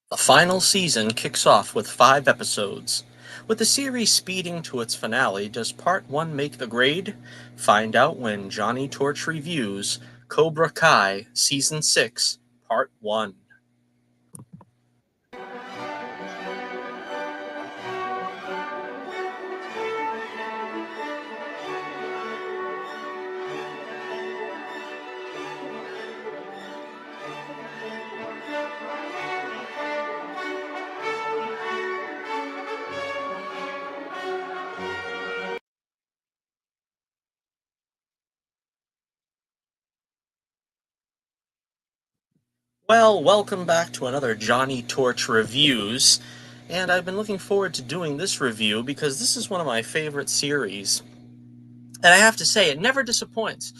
The final season kicks off with 5 episodes. With the series speeding to its finale, does Part 1 make the grade? Find out when Johnnie Torch Reviews Cobra Kai Season 6, Part 1. Well, welcome back to another Johnnie Torch Reviews. And I've been looking forward to doing this review because this is one of my favorite series. And I have to say, it never disappoints.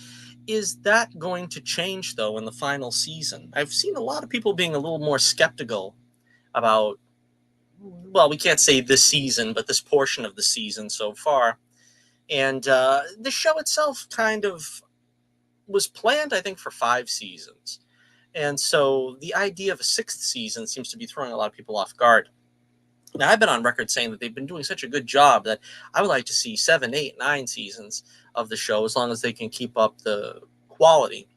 Is that going to change, though, in the final season? I've seen a lot of people being a little more skeptical about, well, we can't say this season, but this portion of the season so far. And the show itself kind of was planned, I think, for 5 seasons. And so the idea of a sixth season seems to be throwing a lot of people off guard. Now, I've been on record saying that they've been doing such a good job that I would like to see 7, 8, 9 seasons of the show as long as they can keep up the quality.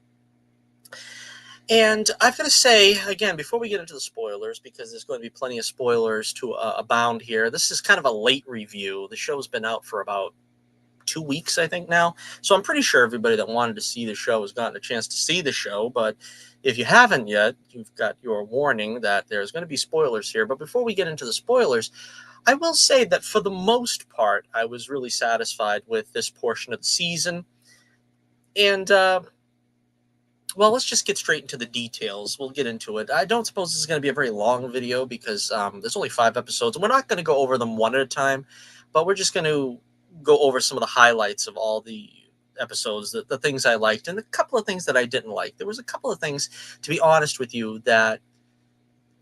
And I've got to say, again, before we get into the spoilers, because there's going to be plenty of spoilers to abound here, this is kind of a late review. The show's been out for about 2 weeks, I think, now. So I'm pretty sure everybody that wanted to see the show has gotten a chance to see the show. But if you haven't yet, you've got your warning that there's going to be spoilers here. But before we get into the spoilers, I will say that for the most part, I was really satisfied with this portion of the season. And, well, let's just get straight into the details. We'll get into it. I don't suppose this is going to be a very long video because there's only 5 episodes. And we're not going to go over them one at a time, but we're just going to go over some of the highlights of all the episodes, the things I liked, and a couple of things that I didn't like. There was a couple of things, to be honest with you, that,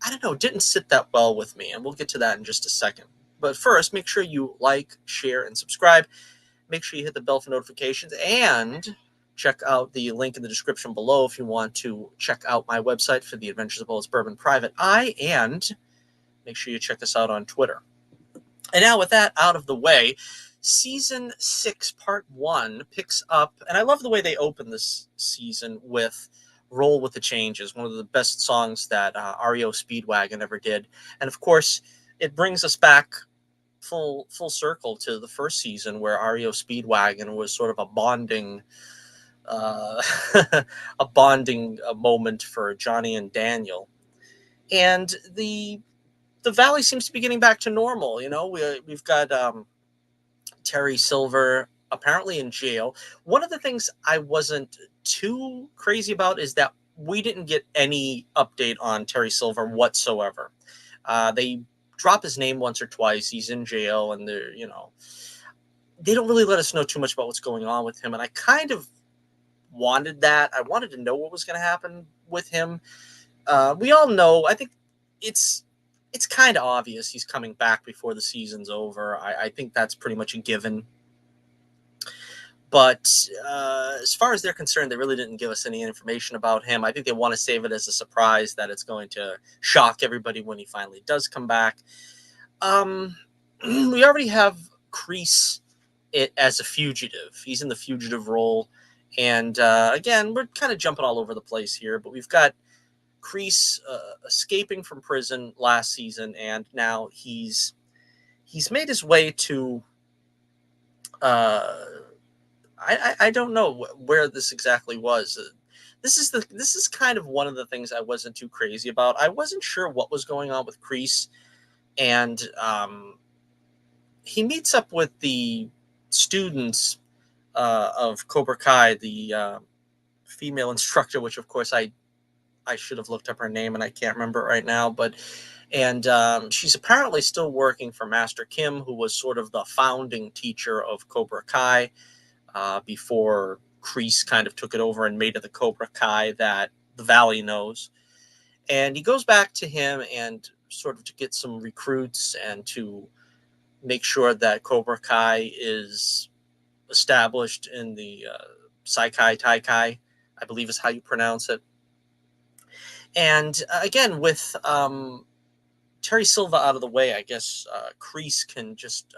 I don't know, didn't sit that well with me. And we'll get to that in just a second. But first, make sure you like, share, and subscribe. Make sure you hit the bell for notifications and check out the link in the description below if you want to check out my website for the Adventures of Bullets Bourbon Private Eye, and make sure you check us out on Twitter. And now with that out of the way, Season 6, Part 1 picks up, and I love the way they open this season with Roll with the Changes, one of the best songs that REO Speedwagon ever did. And of course, it brings us back full circle to the first season where REO Speedwagon was sort of a bonding uh, a bonding moment for Johnny and Daniel. And the valley seems to be getting back to normal. You know, we've got Terry Silver apparently in jail. One of the things I wasn't too crazy about is that we didn't get any update on Terry Silver whatsoever. They drop his name once or twice. He's in jail, and they're, they don't really let us know too much about what's going on with him. And I kind of wanted that. I wanted to know what was going to happen with him. We all know. I think it's kind of obvious he's coming back before the season's over. I think that's pretty much a given. But as far as they're concerned, they really didn't give us any information about him. I think they want to save it as a surprise that it's going to shock everybody when he finally does come back. We already have Kreese as a fugitive. He's in the fugitive role. And again, we're kind of jumping all over the place here, but we've got Kreese escaping from prison last season, and now he's made his way to I don't know where this exactly was. This is kind of one of the things I wasn't too crazy about. I wasn't sure what was going on with Kreese, and he meets up with the students of Cobra Kai, the female instructor, which of course I should have looked up her name and I can't remember it right now, but she's apparently still working for Master Kim, who was sort of the founding teacher of Cobra Kai before Kreese kind of took it over and made it the Cobra Kai that the Valley knows. And he goes back to him and sort of to get some recruits and to make sure that Cobra Kai is established in the Saikai Taikai, I believe is how you pronounce it. And again, with Terry Silva out of the way, I guess Kreese can just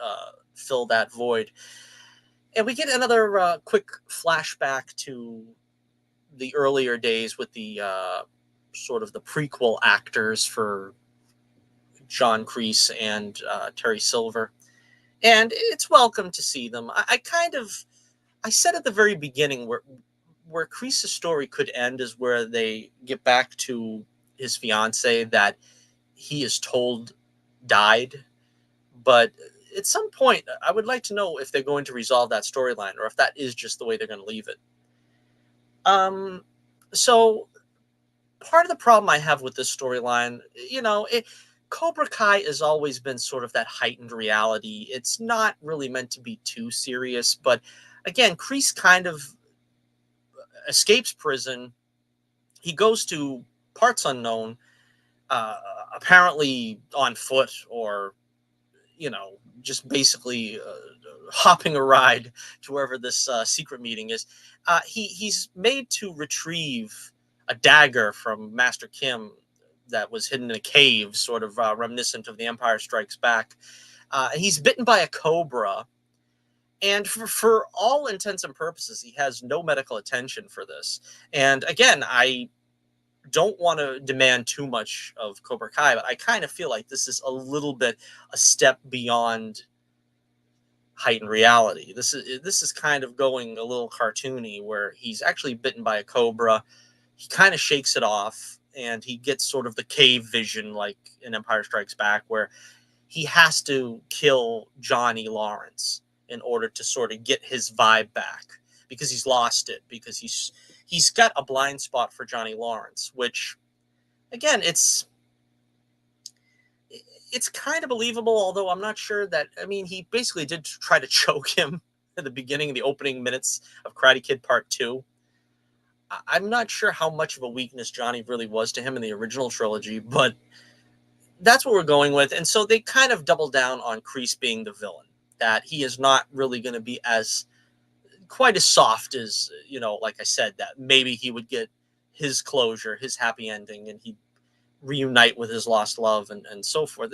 fill that void. And we get another quick flashback to the earlier days with the sort of the prequel actors for John Kreese and Terry Silver. And it's welcome to see them. I said at the very beginning where Kreese's story could end is where they get back to his fiance that he is told died. But at some point, I would like to know if they're going to resolve that storyline or if that is just the way they're going to leave it. So part of the problem I have with this storyline, Cobra Kai has always been sort of that heightened reality. It's not really meant to be too serious, but again, Kreese kind of escapes prison. He goes to parts unknown, uh, apparently on foot or, just basically hopping a ride to wherever this secret meeting is. He's made to retrieve a dagger from Master Kim that was hidden in a cave, sort of reminiscent of The Empire Strikes Back. He's bitten by a cobra, and for all intents and purposes, he has no medical attention for this. And again, I don't want to demand too much of Cobra Kai, but I kind of feel like this is a little bit a step beyond heightened reality. This is kind of going a little cartoony, where he's actually bitten by a cobra. He kind of shakes it off, and he gets sort of the cave vision, like in Empire Strikes Back, where he has to kill Johnny Lawrence in order to sort of get his vibe back, because he's lost it, because he's got a blind spot for Johnny Lawrence, which again, it's kind of believable, although I'm not sure that, he basically did try to choke him at the beginning, the opening minutes of Karate Kid Part 2. I'm not sure how much of a weakness Johnny really was to him in the original trilogy, but that's what we're going with. And so they kind of double down on Kreese being the villain, that he is not really going to be quite as soft as, like I said, that maybe he would get his closure, his happy ending, and he'd reunite with his lost love and so forth.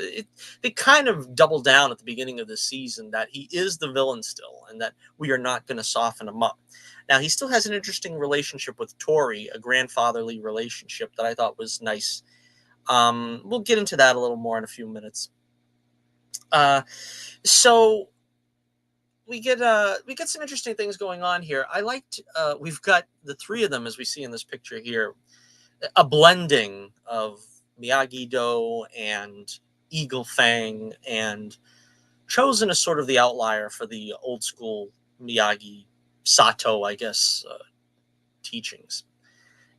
They kind of double down at the beginning of the season that he is the villain still, and that we are not going to soften him up. Now, he still has an interesting relationship with Tori, a grandfatherly relationship that I thought was nice. We'll get into that a little more in a few minutes. So we get some interesting things going on here. I liked we've got the three of them, as we see in this picture here, a blending of Miyagi-Do and Eagle Fang, and Chosen as sort of the outlier for the old school Miyagi Sato, I guess, teachings.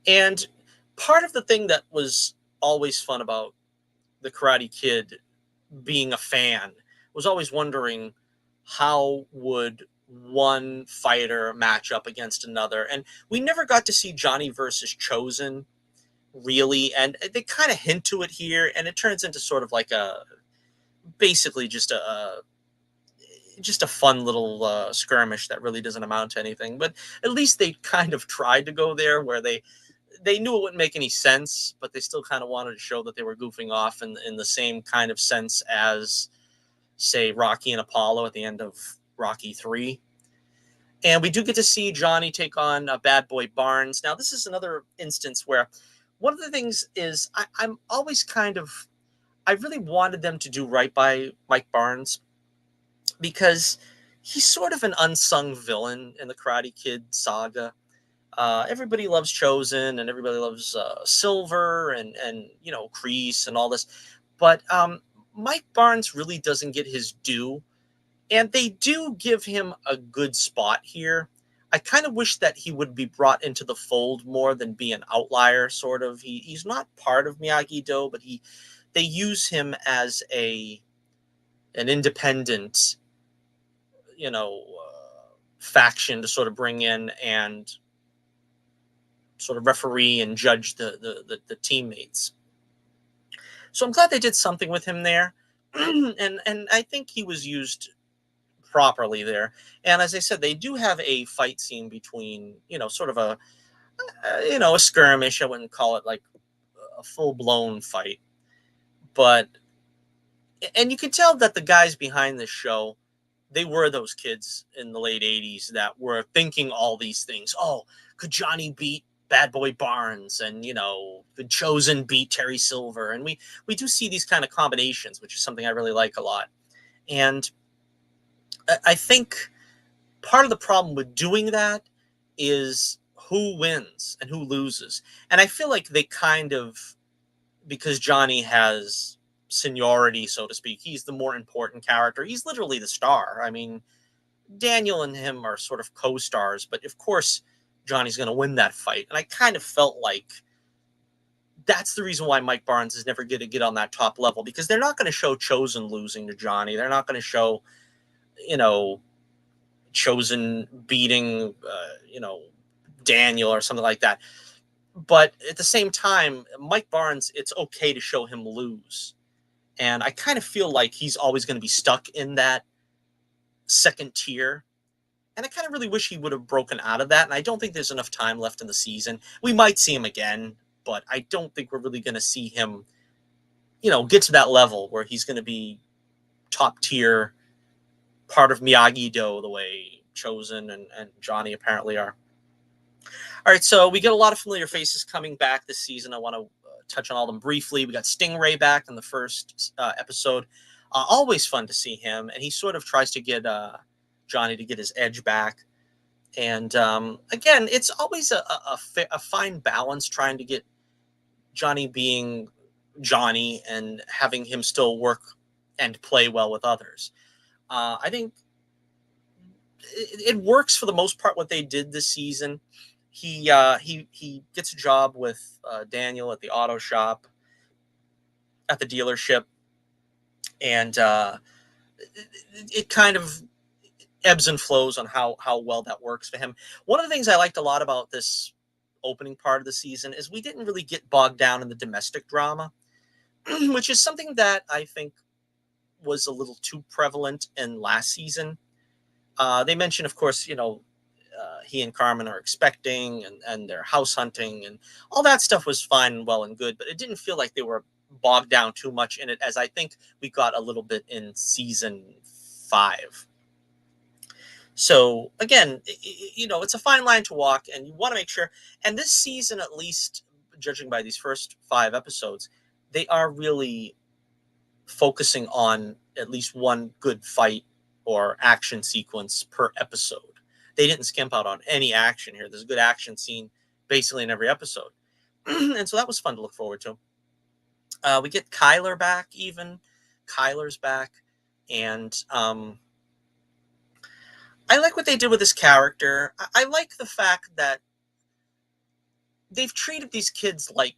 And part of the thing that was always fun about the Karate Kid being a fan was always wondering, how would one fighter match up against another? And we never got to see Johnny versus Chosen, really, and they kind of hint to it here, and it turns into sort of like basically just a fun little skirmish that really doesn't amount to anything. But at least they kind of tried to go there, where they knew it wouldn't make any sense, but they still kind of wanted to show that they were goofing off in the same kind of sense as, say, Rocky and Apollo at the end of Rocky 3. And we do get to see Johnny take on Bad Boy Barnes. Now, this is another instance where one of the things is I'm always I really wanted them to do right by Mike Barnes, because he's sort of an unsung villain in the Karate Kid saga. Everybody loves Chosen, and everybody loves Silver, and Kreese and all this, but Mike Barnes really doesn't get his due, and they do give him a good spot here. I kind of wish that he would be brought into the fold more than be an outlier, sort of. He's not part of Miyagi-Do, but they use him as an independent, faction to sort of bring in and sort of referee and judge the teammates. So I'm glad they did something with him there, and I think he was used properly there. And as I said, they do have a fight scene between, sort of a skirmish. I wouldn't call it like a full blown fight, but And you can tell that the guys behind this show, they were those kids in the late 80s that were thinking all these things. Oh, could Johnny beat Bad Boy Barnes? And, could Chosen beat Terry Silver? And we do see these kind of combinations, which is something I really like a lot. And I think part of the problem with doing that is who wins and who loses. And I feel like they kind of, because Johnny has seniority, so to speak, he's the more important character. He's literally the star. I mean, Daniel and him are sort of co-stars, but of course, Johnny's going to win that fight. And I kind of felt like that's the reason why Mike Barnes is never going to get on that top level, because they're not going to show Chosen losing to Johnny. They're not going to show, Chosen beating, Daniel or something like that. But at the same time, Mike Barnes, it's okay to show him lose. And I kind of feel like he's always going to be stuck in that second tier. And I kind of really wish he would have broken out of that. And I don't think there's enough time left in the season. We might see him again, but I don't think we're really going to see him, get to that level where he's going to be top tier, part of Miyagi-Do, the way Chosen and Johnny apparently are. All right, so we get a lot of familiar faces coming back this season. I want to touch on all of them briefly. We got Stingray back in the first episode. Always fun to see him, and he sort of tries to get Johnny to get his edge back. And again, it's always a fine balance trying to get Johnny being Johnny and having him still work and play well with others. I think it works for the most part what they did this season. He gets a job with Daniel at the auto shop, at the dealership, and it kind of ebbs and flows on how well that works for him. One of the things I liked a lot about this opening part of the season is we didn't really get bogged down in the domestic drama, which is something that I think was a little too prevalent in last season. They mentioned, of course, he and Carmen are expecting and they're house hunting and all that stuff was fine and well and good, but it didn't feel like they were bogged down too much in it, as I think we got a little bit in season 5. So again, it's a fine line to walk, and you want to make sure. And this season, at least judging by these first 5 episodes, they are really focusing on at least one good fight or action sequence per episode. They didn't skimp out on any action here. There's a good action scene basically in every episode. And so that was fun to look forward to. We get Kyler back even. Kyler's back. And I like what they did with this character. I like the fact that they've treated these kids like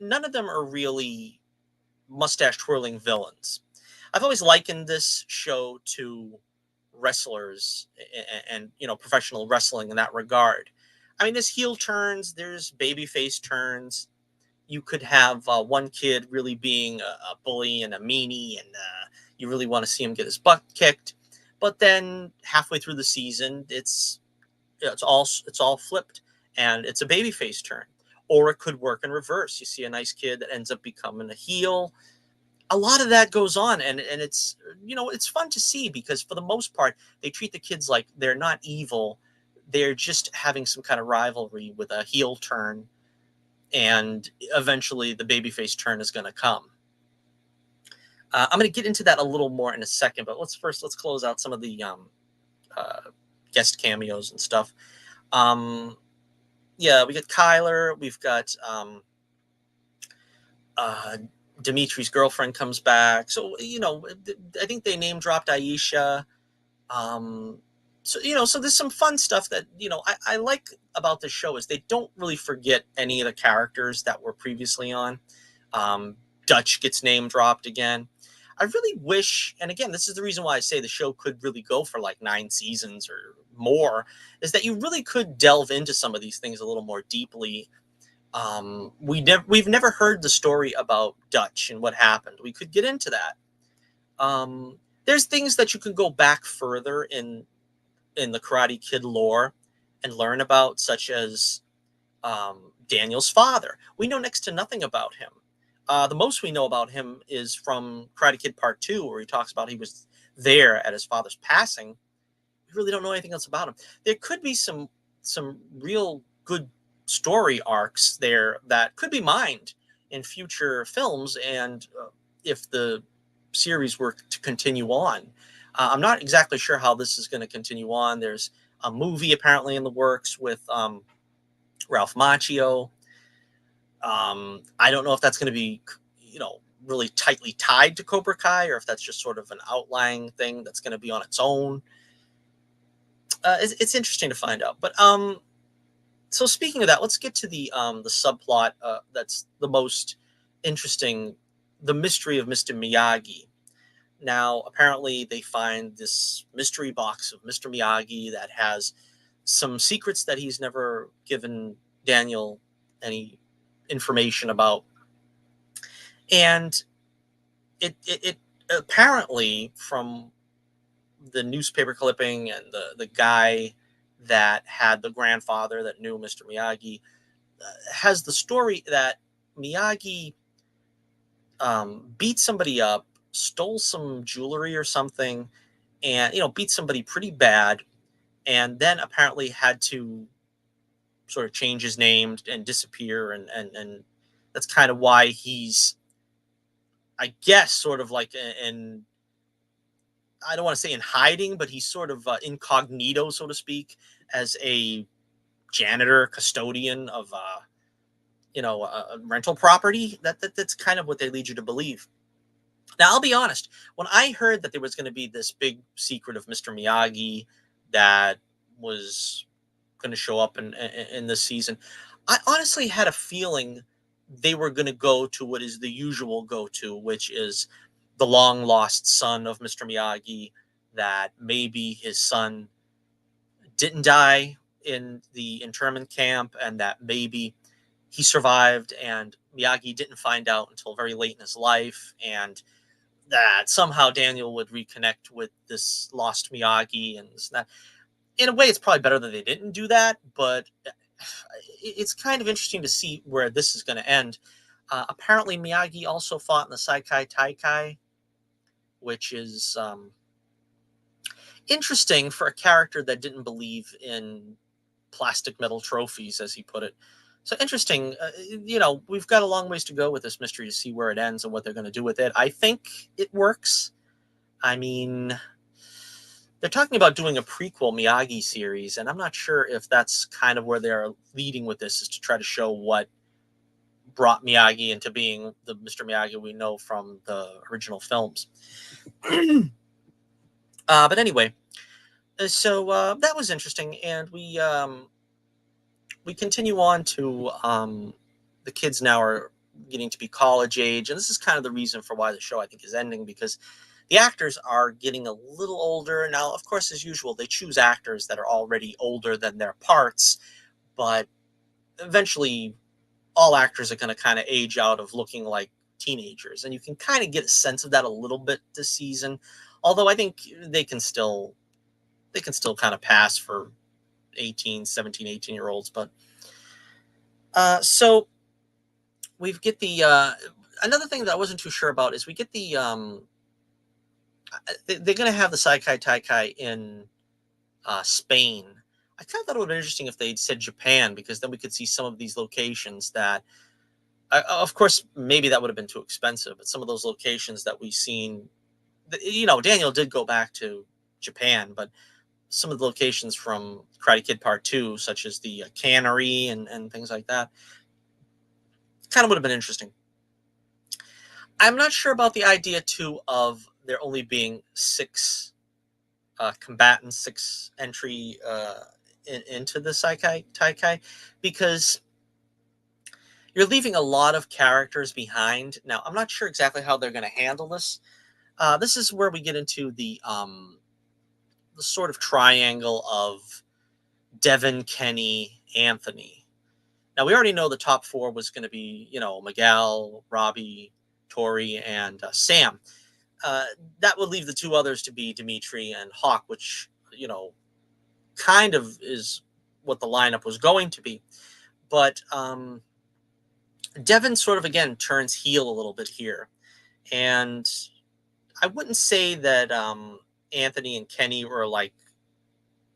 none of them are really mustache twirling villains. I've always likened this show to wrestlers and professional wrestling in that regard. I mean, there's heel turns, there's babyface turns. You could have one kid really being a bully and a meanie, and you really want to see him get his butt kicked. But then halfway through the season, it's all flipped, and it's a babyface turn. Or it could work in reverse. You see a nice kid that ends up becoming a heel. A lot of that goes on, and it's it's fun to see, because for the most part they treat the kids like they're not evil. They're just having some kind of rivalry with a heel turn, and eventually the babyface turn is going to come. I'm going to get into that a little more in a second, but let's close out some of the guest cameos and stuff. Yeah, we got Kyler. We've got Dimitri's girlfriend comes back. So, I think they name dropped Aisha. So there's some fun stuff that, I like about this show is they don't really forget any of the characters that were previously on. Dutch gets name dropped again. I really wish, and again, this is the reason why I say the show could really go for like 9 seasons or more, is that you really could delve into some of these things a little more deeply. We've never heard the story about Dutch and what happened. We could get into that. There's things that you can go back further in the Karate Kid lore and learn about, such as Daniel's father. We know next to nothing about him. The most we know about him is from Karate Kid Part 2, where he talks about he was there at his father's passing. We really don't know anything else about him. There could be some real good story arcs there that could be mined in future films, and if the series were to continue on. I'm not exactly sure how this is going to continue on. There's a movie apparently in the works with Ralph Macchio. I don't know if that's going to be, really tightly tied to Cobra Kai, or if that's just sort of an outlying thing that's going to be on its own. It's interesting to find out. But so speaking of that, let's get to the subplot that's the most interesting, the mystery of Mr. Miyagi. Now, apparently, they find this mystery box of Mr. Miyagi that has some secrets that he's never given Daniel any information about, and it apparently, from the newspaper clipping and the guy that had the grandfather that knew Mr. Miyagi, has the story that Miyagi beat somebody up, stole some jewelry or something, and beat somebody pretty bad, and then apparently had to sort of change his name and disappear, and that's kind of why he's, I guess, sort of like in, I don't want to say in hiding, but he's sort of incognito, so to speak, as a janitor, custodian of a rental property. That's kind of what they lead you to believe. Now, I'll be honest. When I heard that there was going to be this big secret of Mr. Miyagi that was going to show up in this season, I honestly had a feeling they were going to go to what is the usual go-to, which is the long lost son of Mr. Miyagi, that maybe his son didn't die in the internment camp, and that maybe he survived and Miyagi didn't find out until very late in his life, and that somehow Daniel would reconnect with this lost Miyagi and this and that. In a way, it's probably better that they didn't do that, but it's kind of interesting to see where this is going to end. Apparently, Miyagi also fought in the Saikai Taikai, which is interesting for a character that didn't believe in plastic metal trophies, as he put it. So interesting. We've got a long ways to go with this mystery to see where it ends and what they're going to do with it. I think it works. I mean, they're talking about doing a prequel Miyagi series, and I'm not sure if that's kind of where they're leading with this, is to try to show what brought Miyagi into being the Mr. Miyagi we know from the original films. But anyway, so that was interesting, and we continue on to the kids now are getting to be college age, and this is kind of the reason for why the show, I think, is ending, because the actors are getting a little older now. Of course, as usual, they choose actors that are already older than their parts, but eventually all actors are going to kind of age out of looking like teenagers, and you can kind of get a sense of that a little bit this season, although I think they can still kind of pass for 18 year olds. But so we get the another thing that I wasn't too sure about is we get the they're going to have the Saikai Taikai in Spain. I kind of thought it would be interesting if they'd said Japan, because then we could see some of these locations that, of course, maybe that would have been too expensive, but some of those locations that we've seen, Daniel did go back to Japan, but some of the locations from Karate Kid Part 2, such as the cannery and things like that, kind of would have been interesting. I'm not sure about the idea, too, of there only being 6 combatants, 6 entry into the Saikai Taikai, because you're leaving a lot of characters behind. Now, I'm not sure exactly how they're going to handle this. This is where we get into the sort of triangle of Devin, Kenny, Anthony. Now, we already know the top 4 was going to be, Miguel, Robbie, Tori, and Sam. That would leave the 2 others to be Dimitri and Hawk, which, kind of is what the lineup was going to be. But Devin sort of again turns heel a little bit here, and I wouldn't say that Anthony and Kenny were like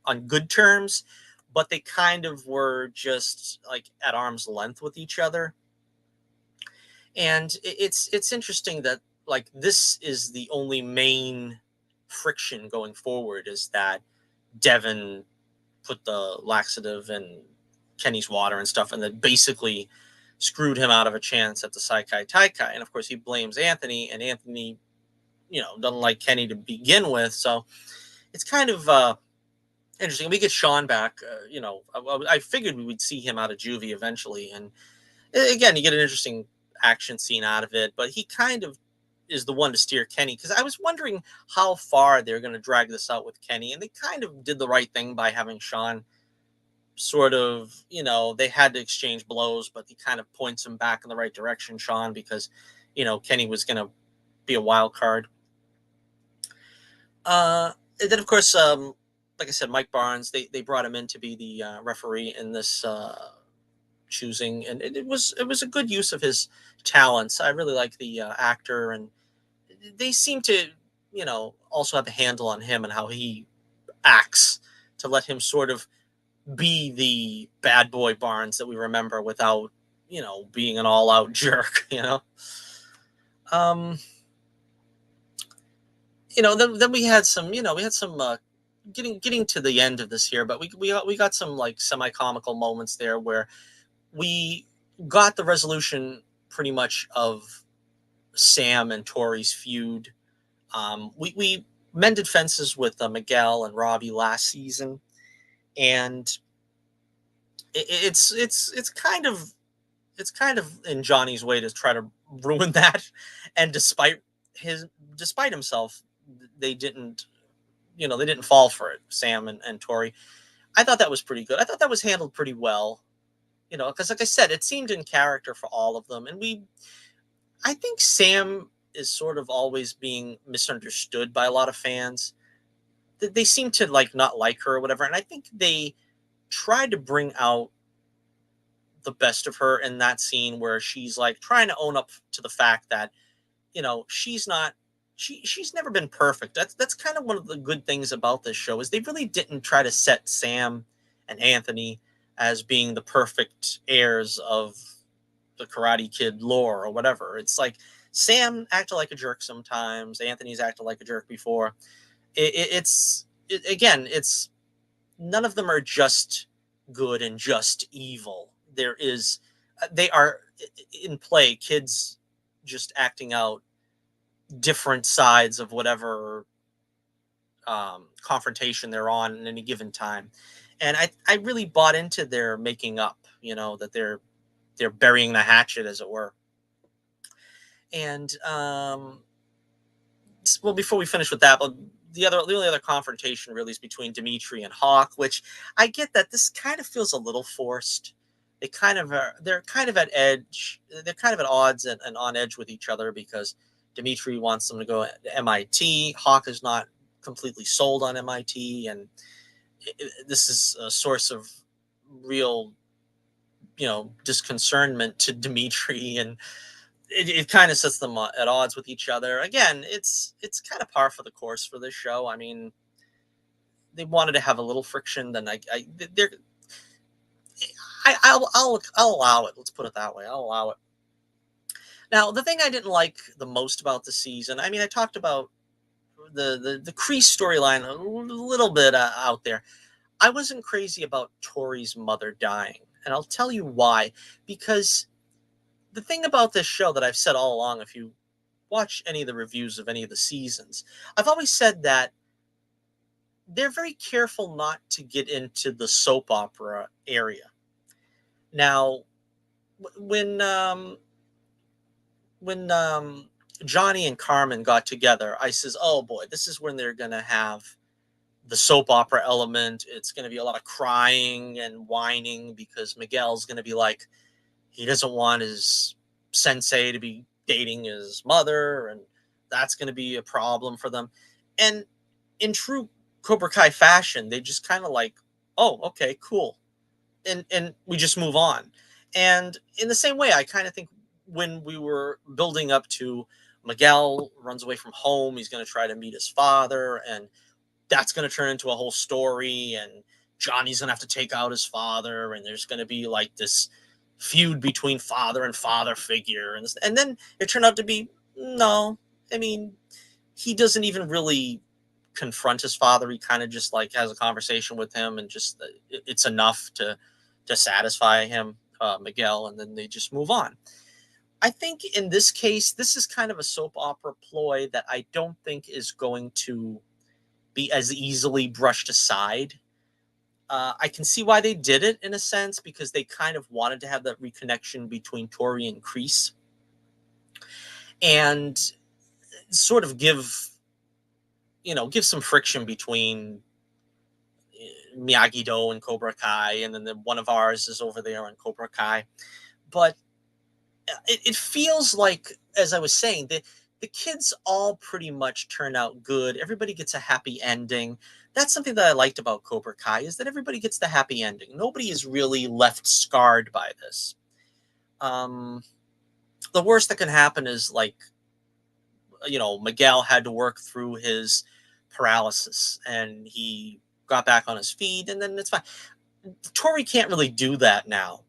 on good terms, but they kind of were just like at arm's length with each other. And it's interesting that like this is the only main friction going forward, is that Devin put the laxative in Kenny's water and stuff, and then basically screwed him out of a chance at the Saikai Taikai. And of course, he blames Anthony, and Anthony, doesn't like Kenny to begin with. So it's kind of interesting. We get Sean back. I figured we would see him out of juvie eventually, and again, you get an interesting action scene out of it. But he kind of is the one to steer Kenny, because I was wondering how far they're going to drag this out with Kenny, and they kind of did the right thing by having Sean sort of, they had to exchange blows, but he kind of points him back in the right direction, Sean, because Kenny was going to be a wild card. And then of course, like I said, Mike Barnes, they brought him in to be the referee in this choosing, and it was a good use of his talents. I really like the actor, and they seem to also have a handle on him and how he acts, to let him sort of be the bad boy Barnes that we remember, without being an all-out jerk. um then we had some getting to the end of this here, but we got some like semi-comical moments there, where we got the resolution pretty much of Sam and Tori's feud. We mended fences with Miguel and Robbie last season, and it's kind of in Johnny's way to try to ruin that. And despite himself, they didn't they didn't fall for it, Sam and Tori. I thought that was pretty good. I thought that was handled pretty well. Because like I said, it seemed in character for all of them. And I think Sam is sort of always being misunderstood by a lot of fans. They seem to like not like her or whatever. And I think they tried to bring out the best of her in that scene, where she's like trying to own up to the fact that, she's not, she's never been perfect. That's kind of one of the good things about this show, is they really didn't try to set Sam and Anthony as being the perfect heirs of the Karate Kid lore or whatever. It's like Sam acted like a jerk sometimes. Anthony's acted like a jerk before. Again, it's none of them are just good and just evil. They are in play, kids just acting out different sides of whatever confrontation they're on at any given time. And I really bought into their making up, that they're burying the hatchet, as it were. And well, before we finish with that, the only other confrontation really is between Dimitri and Hawk, which I get that this kind of feels a little forced. They're kind of at edge. They're kind of at odds and on edge with each other, because Dimitri wants them to go to MIT. Hawk is not completely sold on MIT, and this is a source of real, disconcernment to Dimitri, and it kind of sets them at odds with each other. Again, it's kind of par for the course for this show. I mean, they wanted to have a little friction, then I'll allow it. Let's put it that way. I'll allow it. Now, the thing I didn't like the most about the season, I mean, I talked about the Kreese storyline a little bit out there. I wasn't crazy about Tori's mother dying, and I'll tell you why. Because the thing about this show that I've said all along, if you watch any of the reviews of any of the seasons, I've always said that they're very careful not to get into the soap opera area. Now, when Johnny and Carmen got together, I says, "Oh boy, this is when they're gonna have the soap opera element. It's gonna be a lot of crying and whining, because Miguel's gonna be like, he doesn't want his sensei to be dating his mother, and that's gonna be a problem for them." And in true Cobra Kai fashion, they just kind of like, "Oh, okay, cool," and we just move on. And in the same way, I kind of think when we were building up to Miguel runs away from home, he's going to try to meet his father, and that's going to turn into a whole story. And Johnny's going to have to take out his father, and there's going to be like this feud between father and father figure. And then it turned out to be no. I mean, he doesn't even really confront his father. He kind of just like has a conversation with him, and just it's enough to satisfy him, Miguel, and then they just move on. I think in this case, this is kind of a soap opera ploy that I don't think is going to be as easily brushed aside. I can see why they did it in a sense, because they kind of wanted to have that reconnection between Tori and Kreese, and sort of give some friction between Miyagi-Do and Cobra Kai, and then one of ours is over there on Cobra Kai. But it feels like, as I was saying, the kids all pretty much turn out good. Everybody gets a happy ending. That's something that I liked about Cobra Kai, is that everybody gets the happy ending. Nobody is really left scarred by this. The worst that can happen is, like, Miguel had to work through his paralysis and he got back on his feet, and then it's fine. Tori can't really do that now.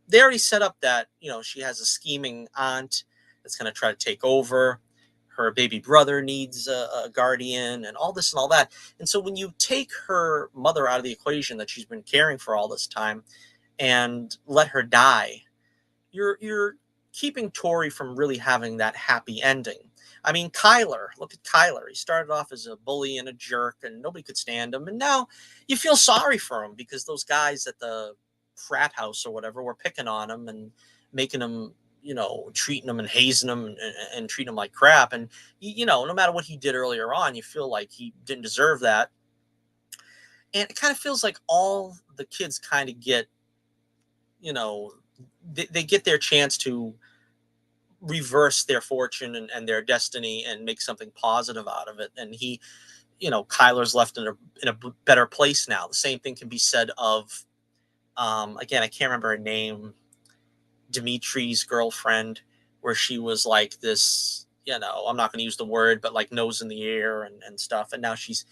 They already set up that, she has a scheming aunt that's going to try to take over. Her baby brother needs a guardian and all this and all that. And so when you take her mother out of the equation that she's been caring for all this time and let her die, you're keeping Tori from really having that happy ending. I mean, Kyler, look at Kyler. He started off as a bully and a jerk, and nobody could stand him. And now you feel sorry for him because those guys at the frat house or whatever were picking on him and making him, treating him and hazing him and treating him like crap. And, no matter what he did earlier on, you feel like he didn't deserve that. And it kind of feels like all the kids kind of get, they get their chance to reverse their fortune and their destiny and make something positive out of it. And Kyler's left in a better place now. The same thing can be said of, again, I can't remember her name, Dimitri's girlfriend, where she was like this, I'm not going to use the word, but like nose in the air and stuff. And now she's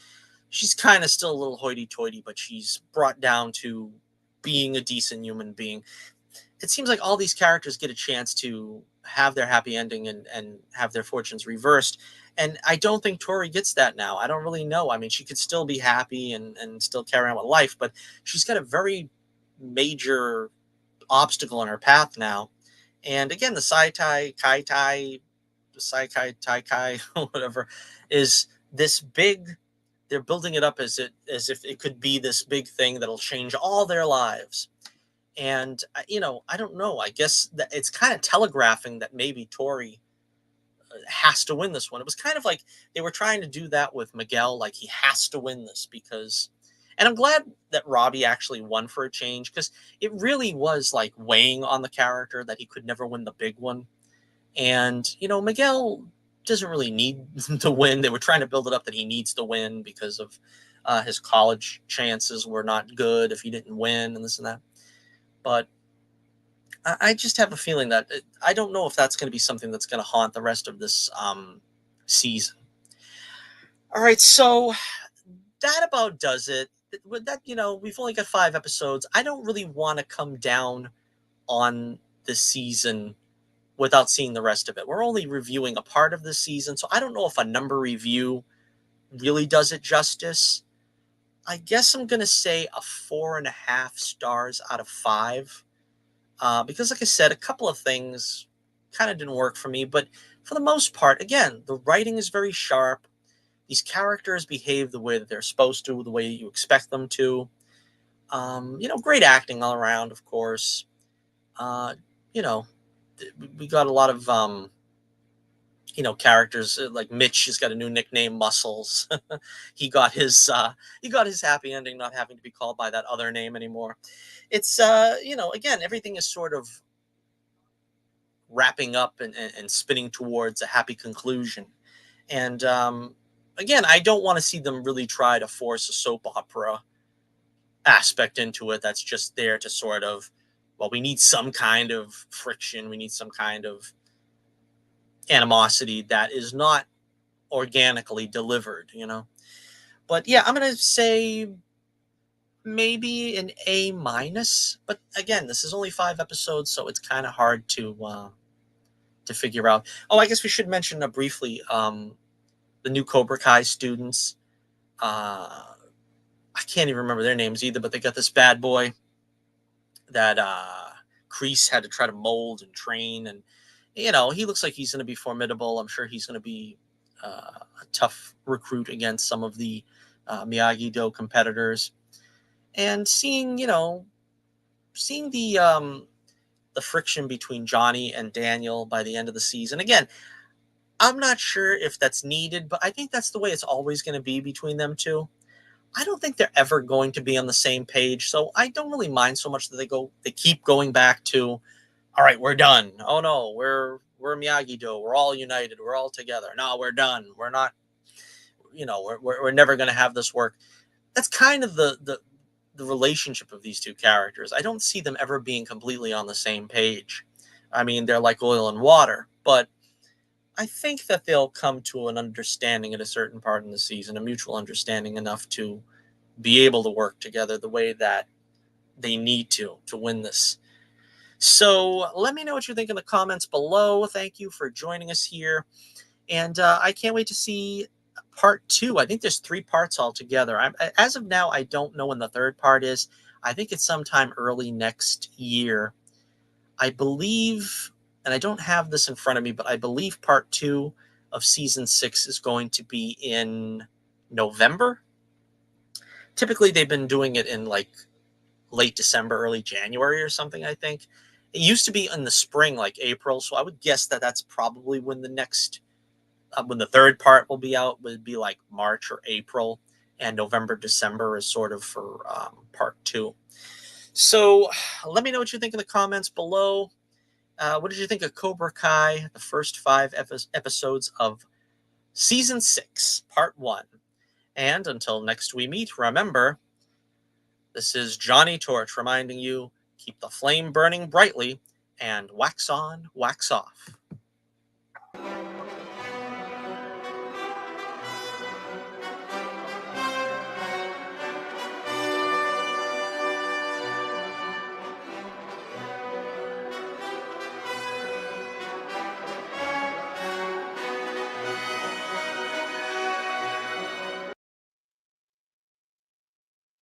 kind of still a little hoity-toity, but she's brought down to being a decent human being. It seems like all these characters get a chance to have their happy ending and have their fortunes reversed. And I don't think Tori gets that now. I don't really know. I mean, she could still be happy and still carry on with life, but she's got a very major obstacle in her path now. And again, the Sai Tai, whatever, is this big. They're building it up as if it could be this big thing that'll change all their lives. And, I don't know. I guess that it's kind of telegraphing that maybe Tori has to win this one. It was kind of like they were trying to do that with Miguel, like he has to win this because. And I'm glad that Robbie actually won for a change, because it really was like weighing on the character that he could never win the big one. And, Miguel doesn't really need to win. They were trying to build it up that he needs to win because of his college chances were not good if he didn't win and this and that. But I just have a feeling that I don't know if that's going to be something that's going to haunt the rest of this season. All right, so that about does it. With that, we've only got 5 episodes. I don't really want to come down on the season without seeing the rest of it. We're only reviewing a part of the season, so I don't know if a number review really does it justice. I guess I'm going to say a 4.5 stars out of 5. Because, like I said, a couple of things kind of didn't work for me. But for the most part, again, the writing is very sharp. These characters behave the way that they're supposed to, the way you expect them to. Great acting all around, of course. We got a lot of, characters like Mitch has got a new nickname, Muscles. he got his happy ending, not having to be called by that other name anymore. It's again, everything is sort of wrapping up and spinning towards a happy conclusion. And again, I don't want to see them really try to force a soap opera aspect into it that's just there to sort of, well, we need some kind of friction. We need some kind of animosity that is not organically delivered, you know? But yeah, I'm going to say maybe an A minus. But again, this is only 5 episodes, so it's kind of hard to figure out. Oh, I guess we should mention briefly the new Cobra Kai students. I can't even remember their names either, but they got this bad boy that Kreese had to try to mold and train, and he looks like he's going to be formidable. I'm sure he's going to be a tough recruit against some of the Miyagi-Do competitors. And seeing the friction between Johnny and Daniel by the end of the season. Again, I'm not sure if that's needed, but I think that's the way it's always going to be between them two. I don't think they're ever going to be on the same page, so I don't really mind so much that they keep going back to, all right, we're done. Oh no, we're Miyagi-Do. We're all united. We're all together. No, we're done. We're not. We're never going to have this work. That's kind of the relationship of these two characters. I don't see them ever being completely on the same page. I mean, they're like oil and water, but I think that they'll come to an understanding at a certain part in the season, a mutual understanding enough to be able to work together the way that they need to win this. So let me know what you think in the comments below. Thank you for joining us here. And I can't wait to see part 2. I think there's 3 parts altogether. As of now, I don't know when the 3rd part is. I think it's sometime early next year. I believe, and I don't have this in front of me, but I believe part 2 of season 6 is going to be in November. Typically, they've been doing it in like late December, early January or something, I think. It used to be in the spring, like April, so I would guess that that's probably when the 3rd part will be out, would be like March or April, and November, December is sort of for part 2. So let me know what you think in the comments below. What did you think of Cobra Kai, the first 5 episodes of season 6, part 1? And until next we meet, remember, this is Johnnie Torch reminding you, keep the flame burning brightly and wax on, wax off.